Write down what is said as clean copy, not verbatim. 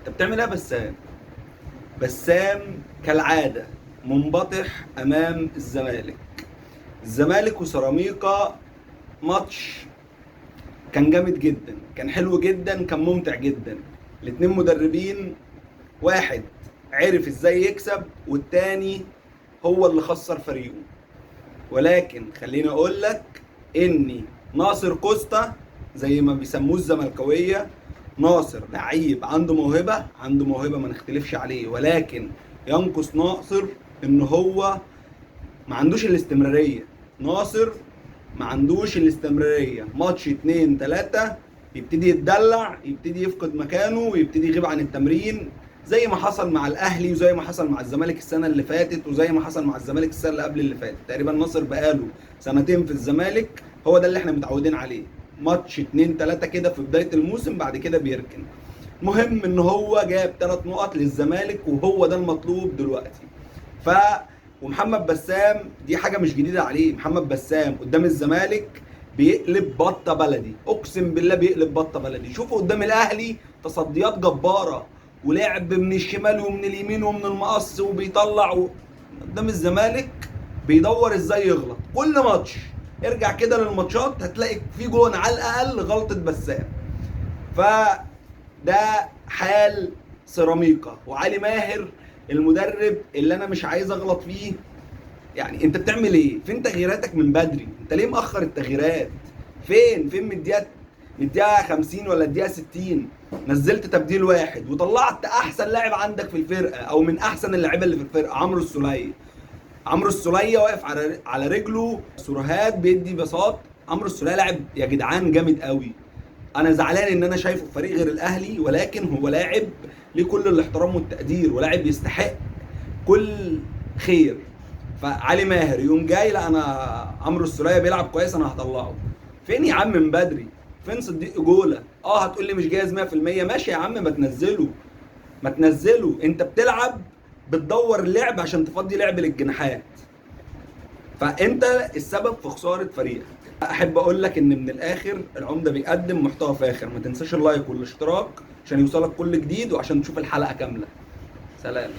انت بتعمل ايه يا بسام؟ بسام كالعاده منبطح امام الزمالك. الزمالك وسيراميكا ماتش كان جامد جدا، كان حلو جدا، كان ممتع جدا. الاتنين مدربين، واحد عرف ازاي يكسب والتاني هو اللي خسر فريقه. ولكن خليني اقول لك اني ناصر كوستا زي ما بيسموه الزملكاويه، ناصر لعيب عنده موهبه، عنده موهبه ما نختلفش عليه، ولكن ينقص ناصر ان هو ما عندوش الاستمراريه. ناصر ما عندوش الاستمراريه، ماتش اتنين تلاته يبتدي يتدلع، يبتدي يفقد مكانه ويبتدي يغيب عن التمرين، زي ما حصل مع الاهلي وزي ما حصل مع الزمالك السنه اللي فاتت وزي ما حصل مع الزمالك السنه اللي قبل اللي فاتت. تقريبا ناصر بقاله سنتين في الزمالك، هو ده اللي احنا متعودين عليه، ماتش اتنين تلاته كده في بدايه الموسم بعد كده بيركن. المهم ان هو جاب 3 نقط للزمالك وهو ده المطلوب دلوقتي. ف ومحمد بسام دي حاجه مش جديده عليه، محمد بسام قدام الزمالك بيقلب بطه بلدي، اقسم بالله بيقلب بطه بلدي. شوفوا قدام الاهلي تصديات جباره ولعب من الشمال ومن اليمين ومن المقص وبيطلع قدام الزمالك بيدور ازاي يغلط. كل ماتش ارجع كده للماتشات هتلاقي في جون على الاقل غلطه بسام. فده حال سيراميكا وعلي ماهر المدرب اللي انا مش عايز اغلط فيه. يعني انت بتعمل ايه؟ فين تغييراتك من بدري؟ انت ليه مأخر التغييرات؟ فين من الدقيقة 50 ولا الدقيقة 60 نزلت تبديل واحد وطلعت احسن لاعب عندك في الفرقة او من احسن اللاعيبة اللي في الفرقة، عمرو السولية. عمرو السولية واقف على رجله، سرهات بيدي باصات. عمرو السولية لاعب يا جدعان جامد قوي. انا زعلان ان انا شايفه في فريق غير الاهلي، ولكن هو لاعب ليه كل الاحترام والتقدير ولاعب يستحق كل خير. فعلي ماهر يوم جاي، لا انا عمرو السولية بيلعب كويس انا هطلعه. فين يا عم من بدري؟ فين صديق جولة؟ هتقول لي مش جاهز 100%، ماشي يا عم، ما تنزله، ما تنزله. انت بتلعب بتدور اللعب عشان تفضي لعب للجناحات، فانت السبب في خسارة فريقك. احب اقول لك ان من الاخر العمدة بيقدم محتوى فاخر. ما تنساش اللايك والاشتراك عشان يوصلك كل جديد وعشان تشوف الحلقة كاملة. سلام.